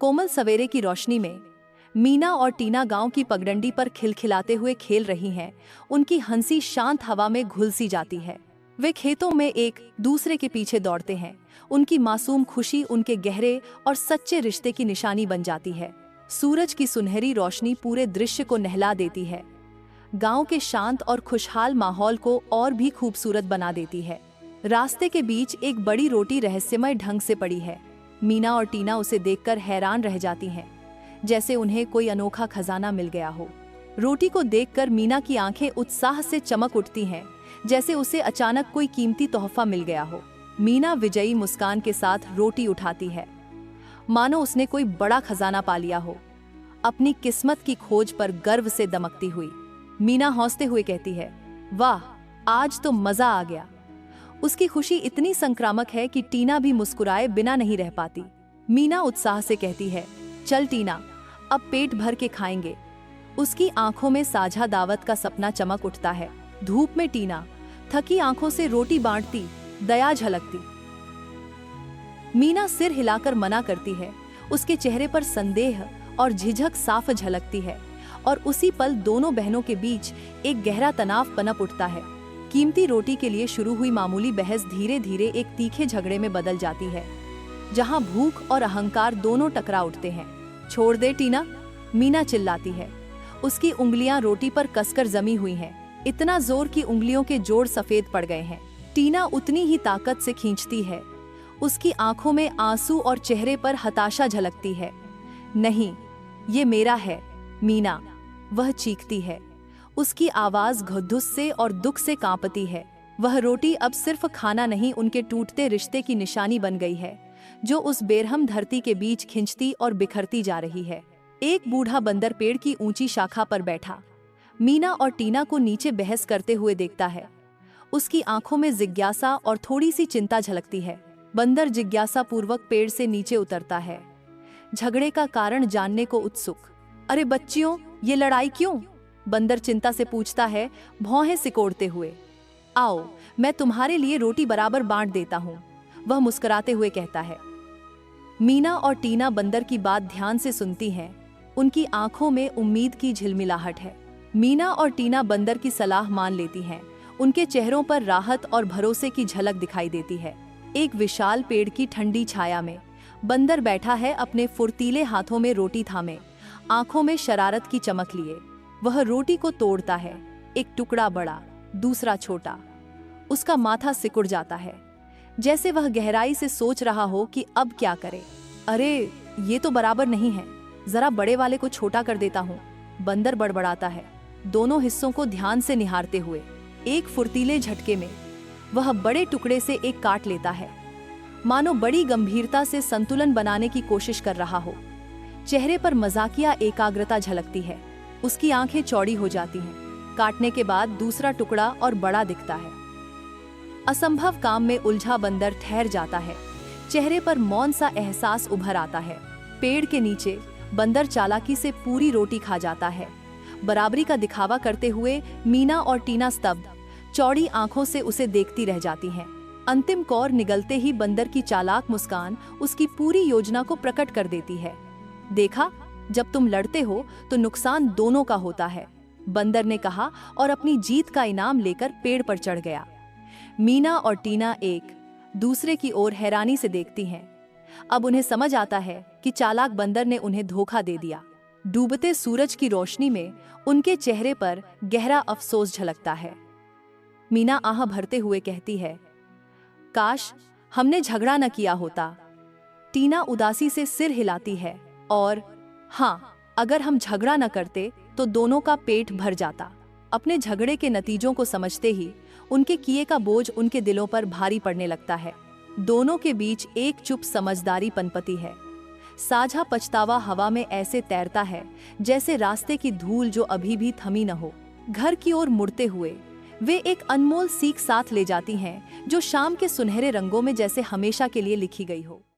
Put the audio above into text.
कोमल सवेरे की रोशनी में मीना और टीना गांव की पगडंडी पर खिलखिलाते हुए खेल रही हैं। उनकी हंसी शांत हवा में घुल सी जाती है। वे खेतों में एक दूसरे के पीछे दौड़ते हैं। उनकी मासूम खुशी उनके गहरे और सच्चे रिश्ते की निशानी बन जाती है। सूरज की सुनहरी रोशनी पूरे दृश्य को नहला देती है, गांव के शांत और खुशहाल माहौल को और भी खूबसूरत बना देती है। रास्ते के बीच एक बड़ी रोटी रहस्यमय ढंग से पड़ी है। मीना और टीना उसे देखकर हैरान रह जाती हैं, जैसे उन्हें कोई अनोखा खजाना मिल गया हो। रोटी को देखकर मीना की आंखें उत्साह से चमक उठती हैं, जैसे उसे अचानक कोई कीमती तोहफा मिल गया हो। मीना विजयी मुस्कान के साथ रोटी उठाती है, मानो उसने कोई बड़ा खजाना पा लिया हो। अपनी किस्मत की खोज पर गर्व से दमकती हुई मीना हंसते हुए कहती है, वाह, आज तो मजा आ गया। उसकी खुशी इतनी संक्रामक है कि टीना भी मुस्कुराए बिना नहीं रह पाती। मीना उत्साह से कहती है, चल टीना, अब पेट भर के खाएंगे। उसकी आंखों में साझा दावत का सपना चमक उठता है। धूप में टीना थकी आंखों से रोटी बांटती दया झलकती। मीना सिर हिलाकर मना करती है। उसके चेहरे पर संदेह और झिझक साफ झलकती है, और उसी पल दोनों बहनों के बीच एक गहरा तनाव पनप उठता है। कीमती रोटी के लिए शुरू हुई मामूली बहस धीरे धीरे एक तीखे झगड़े में बदल जाती है, जहां भूख और अहंकार दोनों टकरा उठते हैं। छोड़ दे टीना, मीना चिल्लाती है। उसकी उंगलियां रोटी पर कसकर जमी हुई हैं, इतना जोर कि उंगलियों के जोड़ सफेद पड़ गए हैं। टीना उतनी ही ताकत से खींचती है। उसकी आंखों में आंसू और चेहरे पर हताशा झलकती है। नहीं, ये मेरा है मीना, वह चीखती है। उसकी आवाज गुस्से और दुख से कांपती है। वह रोटी अब सिर्फ खाना नहीं, उनके टूटते रिश्ते की निशानी बन गई है, जो उस बेरहम धरती के बीच खिंचती और बिखरती जा रही है। एक बूढ़ा बंदर पेड़ की ऊंची शाखा पर बैठा मीना और टीना को नीचे बहस करते हुए देखता है। उसकी आंखों में जिज्ञासा और थोड़ी सी चिंता झलकती है। बंदर जिज्ञासा पूर्वक पेड़ से नीचे उतरता है, झगड़े का कारण जानने को उत्सुक। अरे बच्चियों, ये लड़ाई क्यों? बंदर चिंता से पूछता है, भौहें सिकोड़ते हुए। आओ, मैं तुम्हारे लिए रोटी बराबर बांट देता हूँ, वह मुस्कुराते हुए कहता है। मीना और टीना बंदर की बात ध्यान से सुनती हैं। उनकी आंखों में उम्मीद की झिलमिलाहट है। मीना और टीना बंदर की सलाह मान लेती हैं। उनके चेहरों पर राहत और भरोसे की झलक दिखाई देती है। एक विशाल पेड़ की ठंडी छाया में बंदर बैठा है, अपने फुर्तीले हाथों में रोटी थामे, आंखों में शरारत की चमक लिए। वह रोटी को तोड़ता है, एक टुकड़ा बड़ा, दूसरा छोटा। उसका माथा सिकुड़ जाता है, जैसे वह गहराई से सोच रहा हो कि अब क्या करे। अरे, ये तो बराबर नहीं है, जरा बड़े वाले को छोटा कर देता हूँ, बंदर बड़बड़ाता है, दोनों हिस्सों को ध्यान से निहारते हुए। एक फुर्तीले झटके में वह बड़े टुकड़े से एक काट लेता है, मानो बड़ी गंभीरता से संतुलन बनाने की कोशिश कर रहा हो। चेहरे पर मजाकिया एकाग्रता झलकती है। उसकी आंखें चौड़ी हो जाती हैं। काटने के बाद दूसरा टुकड़ा और बड़ा दिखता है। असंभव काम में उलझा बंदर ठहर जाता है। चेहरे पर मौन सा एहसास उभर आता है। पेड़ के नीचे बंदर चालाकी से पूरी रोटी खा जाता है। बराबरी का दिखावा करते हुए मीना और टीना स्तब्ध, चौड़ी आंखों से उसे देखती रह जाती हैं। अंतिम कौर निगलते ही बंदर की चालाक मुस्कान उसकी पूरी योजना को प्रकट कर देती है। देखा, जब तुम लड़ते हो तो नुकसान दोनों का होता है, बंदर ने कहा और अपनी जीत का इनाम लेकर पेड़ पर चढ़ गया। मीना और टीना एक दूसरे की ओर हैरानी से देखती हैं। अब उन्हें समझ आता है कि चालाक बंदर ने उन्हें धोखा दे दिया। डूबते सूरज की रोशनी में उनके चेहरे पर गहरा अफसोस झलकता है। मीना आह भरते हुए कहती है, काश हमने झगड़ा न किया होता। टीना उदासी से सिर हिलाती है, और हाँ, अगर हम झगड़ा न करते तो दोनों का पेट भर जाता। अपने झगड़े के नतीजों को समझते ही उनके किए का बोझ उनके दिलों पर भारी पड़ने लगता है। दोनों के बीच एक चुप समझदारी पनपती है। साझा पछतावा हवा में ऐसे तैरता है जैसे रास्ते की धूल जो अभी भी थमी न हो। घर की ओर मुड़ते हुए वे एक अनमोल सीख साथ ले जाती हैं, जो शाम के सुनहरे रंगों में जैसे हमेशा के लिए लिखी गई हो।